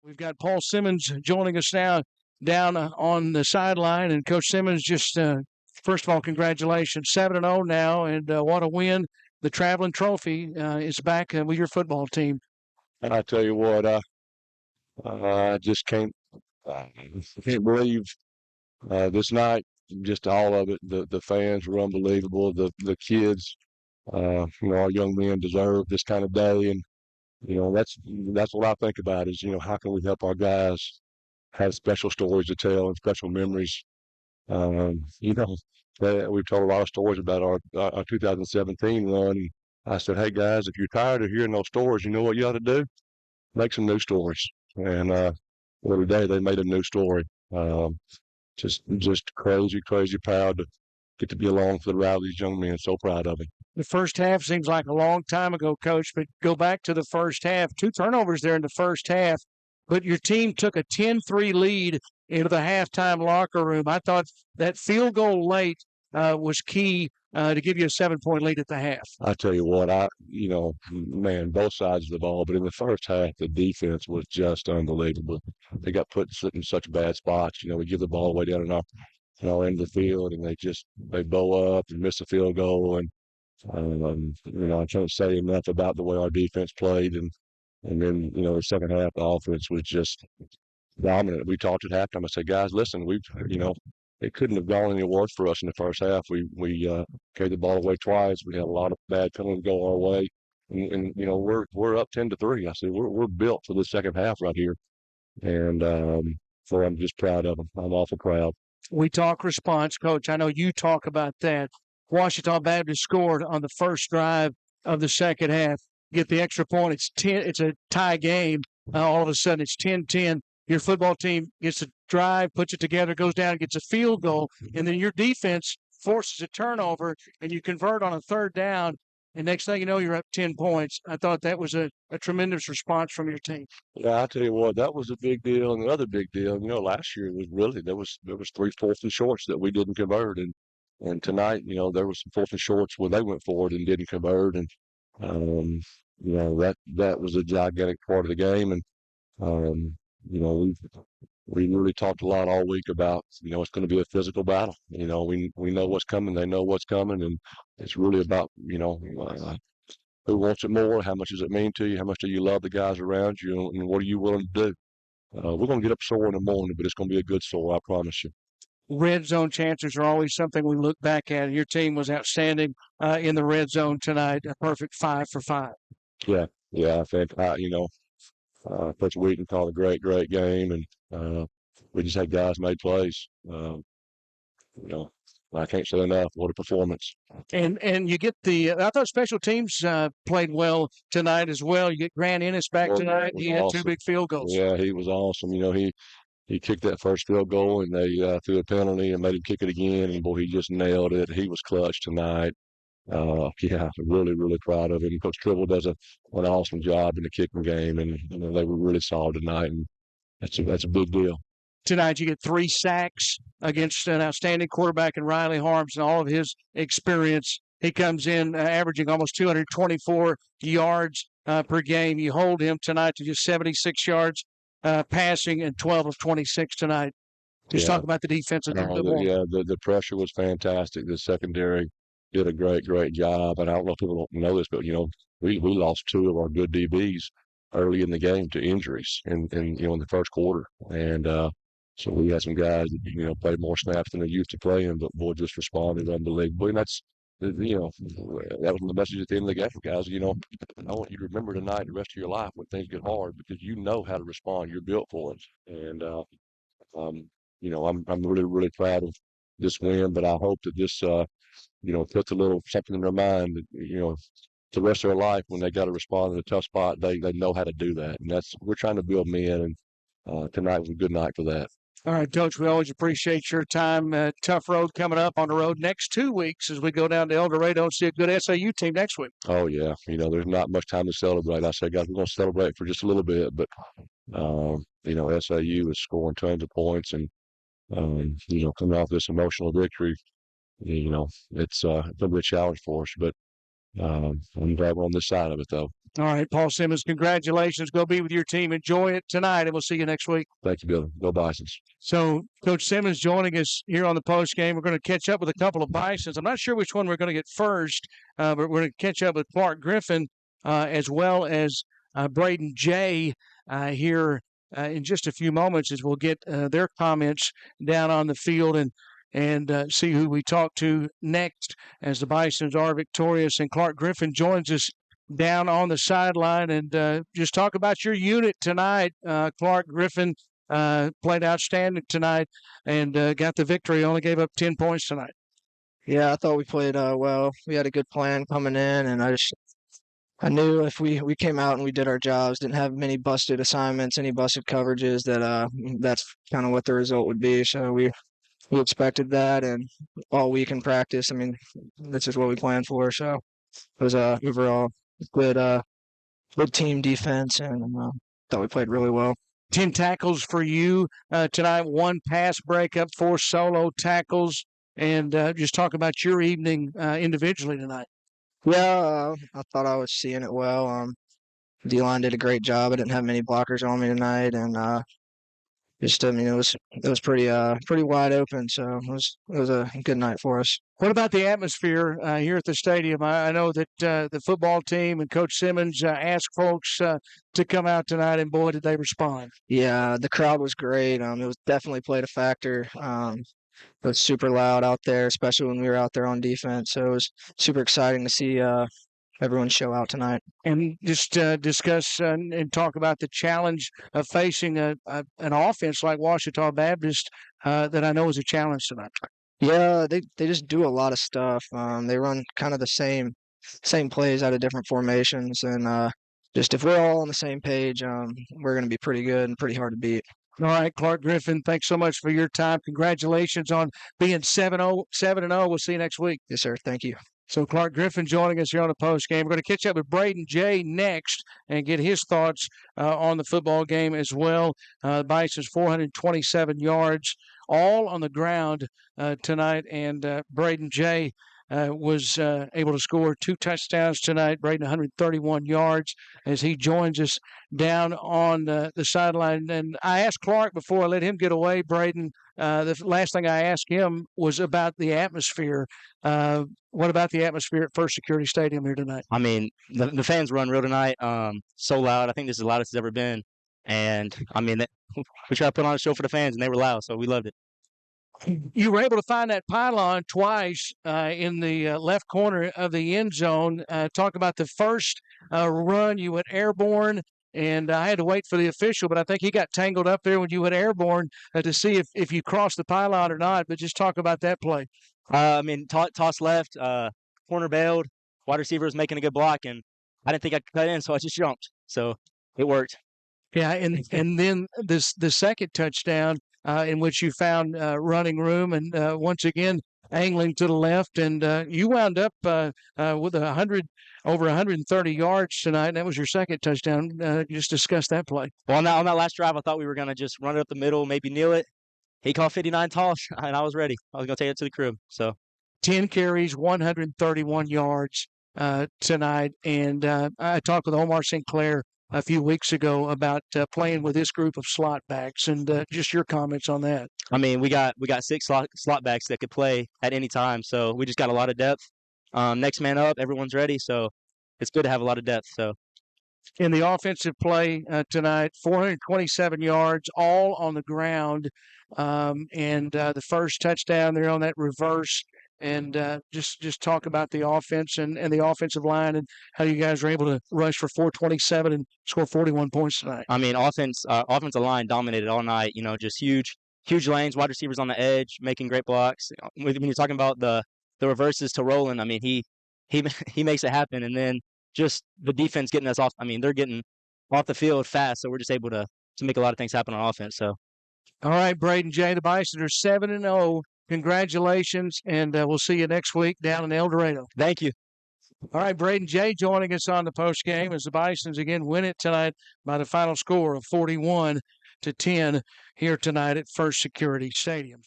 We've got Paul Simmons joining us now down on the sideline. And Coach Simmons, just first of all, congratulations. 7-0 now, and what a win. The traveling trophy is back with your football team. And I tell you what, I just can't believe this night. Just all of it. The fans were unbelievable. The kids, our young men deserve this kind of day, and that's what I think about is how can we help our guys have special stories to tell and special memories. Um, you know, we've told a lot of stories about our 2017 run. I said, hey guys, if you're tired of hearing those stories, you know what you ought to do? Make some new stories. And well, today they made a new story. Um, just crazy proud to get to be along for the ride of these young men. So proud of them. The first half seems like a long time ago, Coach, but go back to the first half. 2 turnovers there in the first half, but your team took a 10-3 lead into the halftime locker room. I thought that field goal late was key to give you a 7-point lead at the half. I tell you what, man, both sides of the ball, but in the first half, the defense was just unbelievable. They got put in such bad spots. We give the ball away down in our end of the field, and they bow up and miss a field goal. And I can't say enough about the way our defense played. And then the second half, the offense was just dominant. We talked at halftime. I said, guys, listen, it couldn't have gone any worse for us in the first half. We gave the ball away twice. We had a lot of bad penalties go our way, and we're up 10-3. I said we're built for the second half right here, and so I'm just proud of them. I'm awful proud. We talk response, Coach. I know you talk about that. Ouachita Baptist scored on the first drive of the second half. Get the extra point. It's a tie game. All of a sudden, it's 10-10. Your football team gets a drive, puts it together, goes down, gets a field goal, and then your defense forces a turnover, and you convert on a third down, and next thing you know, you're up 10 points. I thought that was a tremendous response from your team. Yeah, I tell you what, that was a big deal. And another big deal, last year was really there was 3 fourths and shorts that we didn't convert, and tonight, there was some fourths and shorts where they went forward and didn't convert, and that was a gigantic part of the game, and um, we really talked a lot all week about it's going to be a physical battle. We know what's coming, they know what's coming, and it's really about who wants it more, how much does it mean to you, how much do you love the guys around you, and what are you willing to do. We're going to get up sore in the morning, but it's going to be a good sore, I promise you. Red zone chances are always something we look back at. Your team was outstanding in the red zone tonight, a perfect 5 for 5. Yeah, I think Coach Wheaton called a great game, and we just had guys made plays. I can't say enough. What a performance! And you get I thought special teams played well tonight as well. You get Grant Ennis back tonight. He had awesome. 2 big field goals. Yeah, he was awesome. He kicked that first field goal, and they threw a penalty and made him kick it again. And boy, he just nailed it. He was clutch tonight. Yeah, really proud of him. Coach Tribble does an awesome job in the kicking game, and they were really solid tonight, and that's a big deal. Tonight you get 3 sacks against an outstanding quarterback in Riley Harms and all of his experience. He comes in averaging almost 224 yards per game. You hold him tonight to just 76 yards passing and 12 of 26 tonight. Just talk about the defense a little bit more. Yeah, the pressure was fantastic. The secondary did a great job. And I don't know if people don't know this, but we lost 2 of our good DBs early in the game to injuries in the first quarter. And so we had some guys that played more snaps than they used to playing, but boy, just responded unbelievably. And that's that was the message at the end of the game, guys. I want you to remember tonight the rest of your life when things get hard, because you know how to respond. You're built for it. And I'm really proud of this win, but I hope that this puts a little something in their mind that the rest of their life, when they got to respond in a tough spot, they know how to do that. And we're trying to build men, and tonight was a good night for that. All right, Coach, we always appreciate your time. Tough road coming up on the road next 2 weeks as we go down to El Dorado and see a good SAU team next week. Oh, yeah. There's not much time to celebrate. I said, guys, we're going to celebrate for just a little bit, but, SAU is scoring tons of points, and, coming off this emotional victory, it's going to be a challenge for us. But I'm glad we're on this side of it, though. All right, Paul Simmons, congratulations. Go be with your team. Enjoy it tonight, and we'll see you next week. Thank you, Billy. Go Bisons. So, Coach Simmons joining us here on the post game. We're going to catch up with a couple of Bisons. I'm not sure which one we're going to get first, but we're going to catch up with Clark Griffin as well as Braden Jay here in just a few moments as we'll get their comments down on the field and see who we talk to next as the Bisons are victorious. And Clark Griffin joins us down on the sideline and just talk about your unit tonight. Clark Griffin played outstanding tonight and got the victory, only gave up 10 points tonight. Yeah, I thought we played well. We had a good plan coming in, and I knew if we came out and we did our jobs, didn't have many busted assignments, any busted coverages, that's kind of what the result would be. So we expected that, and all week in practice, I mean, this is what we planned for. So it was overall good team defense, and thought we played really well. 10 tackles for you tonight, 1 pass breakup, 4 solo tackles, and just talk about your evening individually tonight. Yeah, I thought I was seeing it well. D-line did a great job. I didn't have many blockers on me tonight, and it was pretty wide open. So it was a good night for us. What about the atmosphere here at the stadium? I know that the football team and Coach Simmons asked folks to come out tonight, and boy, did they respond. Yeah, the crowd was great. It was definitely played a factor. It was super loud out there, especially when we were out there on defense. So it was super exciting to see everyone show out tonight. And just discuss and talk about the challenge of facing an offense like Ouachita Baptist that I know is a challenge tonight. Yeah, they just do a lot of stuff. They run kind of the same plays out of different formations, and just if we're all on the same page, we're going to be pretty good and pretty hard to beat. All right, Clark Griffin, thanks so much for your time. Congratulations on being 7-0. We'll see you next week. Yes, sir. Thank you. So Clark Griffin joining us here on the post game. We're going to catch up with Braden Jay next and get his thoughts on the football game as well. Bison's 427 yards, all on the ground tonight, and Braden Jay was able to score 2 touchdowns tonight. Braden 131 yards as he joins us down on the sideline. And I asked Clark before I let him get away, Braden, the last thing I asked him was about the atmosphere. What about the atmosphere at First Security Stadium here tonight? I mean, the fans were unreal tonight. So loud. I think this is the loudest it's ever been. And, I mean, we tried to put on a show for the fans, and they were loud, so we loved it. You were able to find that pylon twice in the left corner of the end zone. Talk about the first run. You went airborne, and I had to wait for the official, but I think he got tangled up there when you went airborne to see if you crossed the pylon or not. But just talk about that play. I mean, toss left, corner bailed, wide receiver was making a good block, and I didn't think I could cut in, so I just jumped. So it worked. Yeah, and then the second touchdown in which you found running room and once again angling to the left, and you wound up with over 130 yards tonight. And that was your second touchdown. Just discuss that play. Well, on that last drive, I thought we were going to just run it up the middle, maybe kneel it. He called 59 toss, and I was ready. I was going to take it to the crib. So 10 carries, 131 yards tonight. And I talked with Omar Sinclair a few weeks ago about playing with this group of slot backs, and just your comments on that. I mean, we got 6 slot backs that could play at any time, so we just got a lot of depth. Next man up, everyone's ready, so it's good to have a lot of depth. So in the offensive play tonight, 427 yards, all on the ground, and the first touchdown there on that reverse. And just talk about the offense and the offensive line and how you guys were able to rush for 427 and score 41 points tonight. I mean, offensive line dominated all night. You know, just huge lanes, wide receivers on the edge, making great blocks. When you're talking about the reverses to Roland, I mean, he makes it happen. And then just the defense getting us off. I mean, they're getting off the field fast, so we're just able to make a lot of things happen on offense. So, all right, Braden Jay, the Bisons are 7-0. Congratulations, and we'll see you next week down in El Dorado. Thank you. All right, Braden Jay joining us on the post game as the Bisons again win it tonight by the final score of 41-10 here tonight at First Security Stadium.